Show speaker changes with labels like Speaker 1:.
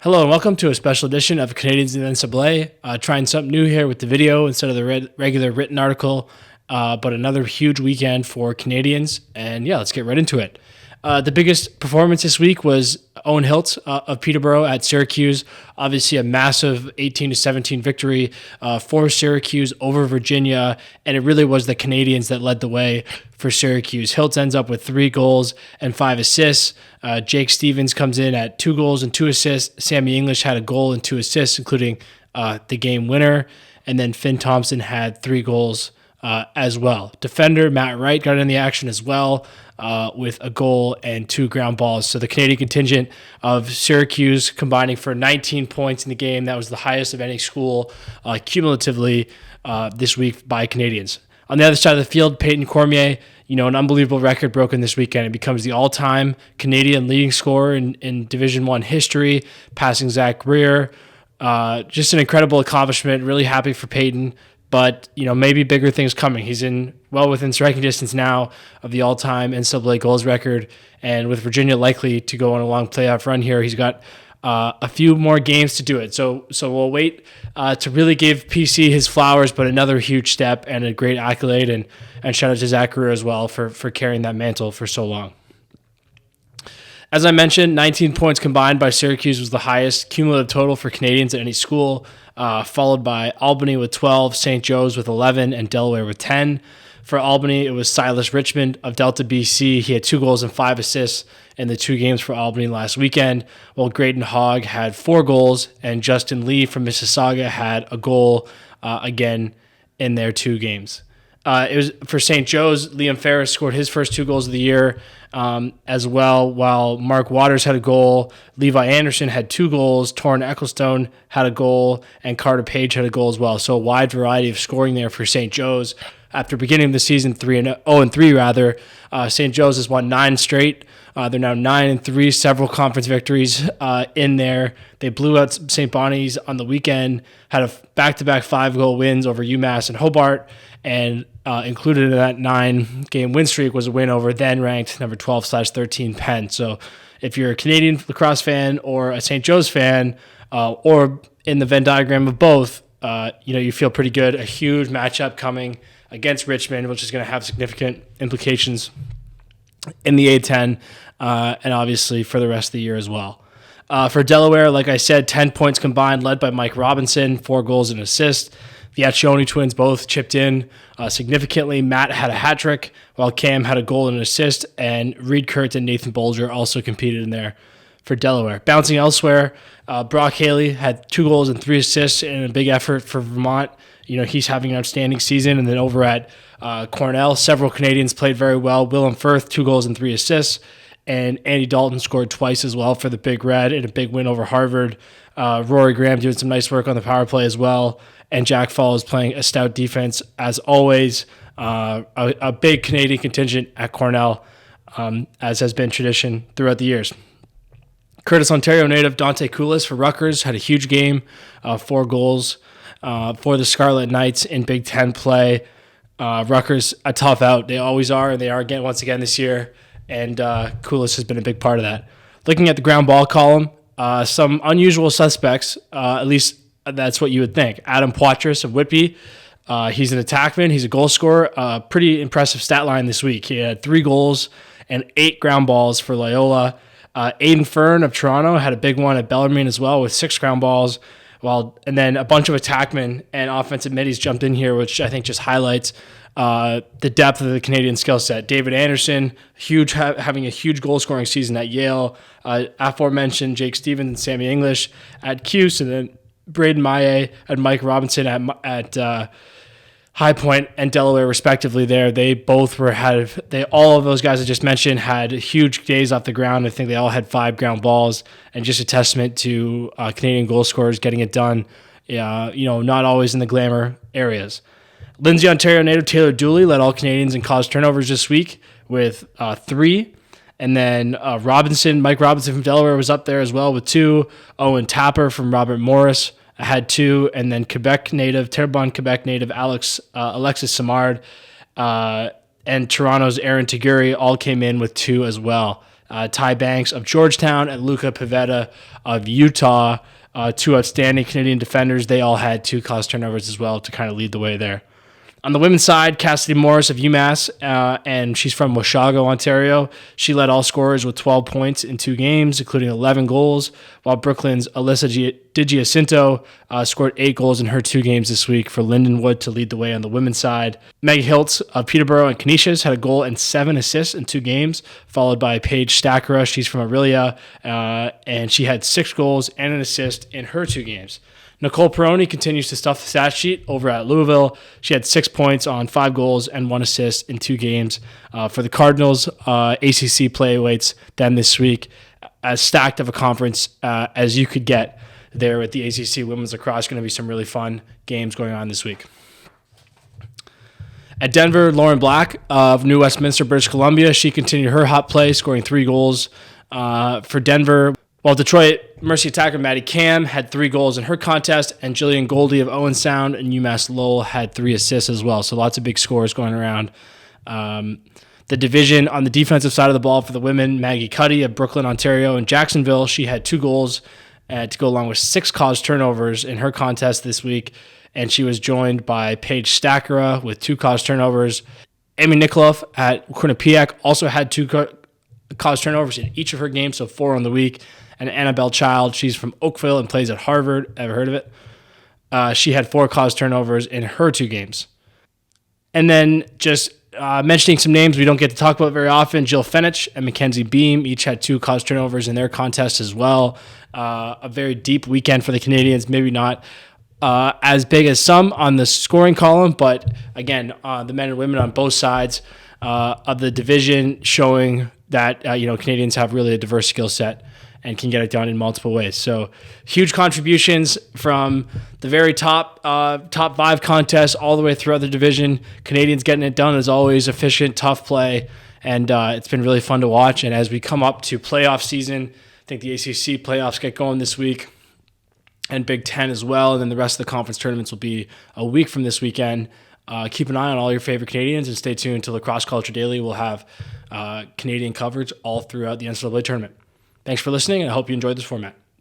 Speaker 1: Hello and welcome to a special edition of Canadiens in the NCAA. Trying something new here with the video instead of the regular written article, but another huge weekend for Canadiens. And yeah, let's get right into it. The biggest performance this week was Owen Hiltz of Peterborough at Syracuse. Obviously a massive 18-17 victory for Syracuse over Virginia, and it really was the Canadiens that led the way for Syracuse. Hiltz ends up with 3 goals and 5 assists. Jake Stevens comes in at 2 goals and 2 assists. Sammy English had a goal and 2 assists, including the game winner. And then Finn Thompson had 3 goals as well. Defender Matt Wright got in the action as well with a goal and 2 ground balls. So the Canadian contingent of Syracuse combining for 19 points in the game. That was the highest of any school cumulatively this week by Canadians. On the other side of the field, Payton Cormier, an unbelievable record broken this weekend. It becomes the all-time Canadian leading scorer in Division I history, passing Zach Greer. Just an incredible accomplishment. Really happy for Payton, but maybe bigger things coming. He's well within striking distance now of the all-time NCAA goals record, and with Virginia likely to go on a long playoff run here, he's got a few more games to do it. So we'll wait to really give PC his flowers, but another huge step and a great accolade, and shout out to Zach Greer as well for carrying that mantle for so long. As I mentioned, 19 points combined by Syracuse was the highest cumulative total for Canadians at any school, followed by Albany with 12, St. Joe's with 11, and Delaware with 10. For Albany, it was Silas Richmond of Delta BC. He had 2 goals and 5 assists in the 2 games for Albany last weekend, while Graydon Hogg had 4 goals, and Justin Lee from Mississauga had a goal again in their 2 games. It was for St. Joe's. Liam Ferris scored his first 2 goals of the year as well, while Mark Waters had a goal. Levi Anderson had 2 goals. Torrin Ecclestone had a goal, and Carter Page had a goal as well. So a wide variety of scoring there for St. Joe's. After beginning the season 0-3, St. Joe's has won 9 straight. They're now 9-3, several conference victories in there. They blew out St. Bonnie's on the weekend, had a back-to-back 5-goal wins over UMass and Hobart, and included in that 9-game win streak was a win over then-ranked number 12/13 Penn. So if you're a Canadian lacrosse fan or a St. Joe's fan, or in the Venn diagram of both, you feel pretty good. A huge matchup coming against Richmond, which is going to have significant implications in the A-10 and obviously for the rest of the year as well. For Delaware, like I said, 10 points combined, led by Mike Robinson, 4 goals and assists. The Accioni twins both chipped in significantly. Matt had a hat trick, while Cam had a goal and an assist, and Reed Kurtz and Nathan Bolger also competed in there for Delaware. Bouncing elsewhere, Brock Haley had 2 goals and 3 assists in a big effort for Vermont. He's having an outstanding season. And then over at Cornell, several Canadians played very well. Willem Firth, 2 goals and 3 assists. And Andy Dalton scored twice as well for the Big Red in a big win over Harvard. Rory Graham doing some nice work on the power play as well. And Jack Falls playing a stout defense as always. A big Canadian contingent at Cornell, as has been tradition throughout the years. Curtis, Ontario native Dante Koulis for Rutgers had a huge game, 4 goals for the Scarlet Knights in Big Ten play. Rutgers, a tough out. They always are, and they are again once again this year. And Koulis has been a big part of that. Looking at the ground ball column, some unusual suspects, at least that's what you would think. Adam Poitras of Whitby, he's an attackman. He's a goal scorer. Pretty impressive stat line this week. He had 3 goals and 8 ground balls for Loyola. Aiden Fern of Toronto had a big one at Bellarmine as well with 6 ground balls. And then a bunch of attackmen and offensive middies jumped in here, which I think just highlights the depth of the Canadian skill set. David Anderson, having a huge goal-scoring season at Yale. Aforementioned Jake Stevens and Sammy English at Cuse, and then Braden Maillet and Mike Robinson at High Point and Delaware, respectively. There, all of those guys I just mentioned had huge days off the ground. I think they all had 5 ground balls, and just a testament to Canadian goal scorers getting it done. Not always in the glamour areas. Lindsay, Ontario native Taylor Dooley led all Canadians in caused turnovers this week with 3. And then Mike Robinson from Delaware was up there as well with 2. Owen Tapper from Robert Morris had 2. And then Terrebonne, Quebec native Alexis Simard and Toronto's Aaron Taguri all came in with 2 as well. Ty Banks of Georgetown and Luca Pivetta of Utah, two outstanding Canadian defenders. They all had 2 caused turnovers as well to kind of lead the way there. On the women's side, Cassidy Morris of UMass, and she's from Washago, Ontario. She led all scorers with 12 points in 2 games, including 11 goals, while Brooklyn's Alyssa DiGiacinto scored 8 goals in her 2 games this week for Lindenwood to lead the way on the women's side. Meg Hiltz of Peterborough and Canisius had a goal and 7 assists in 2 games, followed by Paige Stackera. She's from Aurelia, and she had 6 goals and an assist in her 2 games. Nicole Peroni continues to stuff the stat sheet over at Louisville. She had 6 points on 5 goals and 1 assist in 2 games. For the Cardinals, ACC play awaits them this week. As stacked of a conference as you could get there at the ACC Women's Lacrosse. Going to be some really fun games going on this week. At Denver, Lauren Black of New Westminster, British Columbia, she continued her hot play, scoring 3 goals for Denver. While Detroit Mercy attacker Maddie Cam had 3 goals in her contest, and Jillian Goldie of Owen Sound and UMass Lowell had 3 assists as well. So lots of big scores going around. The division on the defensive side of the ball for the women, Maggie Cuddy of Brooklyn, Ontario, and Jacksonville. She had 2 goals to go along with 6 caused turnovers in her contest this week, and she was joined by Paige Stackera with 2 caused turnovers. Amy Nikoloff at Quinnipiac also had 2 caused turnovers in each of her games, so 4 on the week. And Annabelle Child, she's from Oakville and plays at Harvard. Ever heard of it? She had 4 caused turnovers in her 2 games. And then just mentioning some names we don't get to talk about very often, Jill Fenich and Mackenzie Beam each had 2 caused turnovers in their contest as well. A very deep weekend for the Canadiens, maybe not as big as some on the scoring column, but again, the men and women on both sides of the division showing that Canadians have really a diverse skill set and can get it done in multiple ways. So huge contributions from the very top 5 contests all the way throughout the division. Canadians getting it done as always, efficient, tough play, and it's been really fun to watch. And as we come up to playoff season, I think the ACC playoffs get going this week and Big Ten as well, and then the rest of the conference tournaments will be a week from this weekend. Keep an eye on all your favorite Canadians and stay tuned to Lacrosse Culture Daily. We'll have Canadian coverage all throughout the NCAA tournament. Thanks for listening, and I hope you enjoyed this format.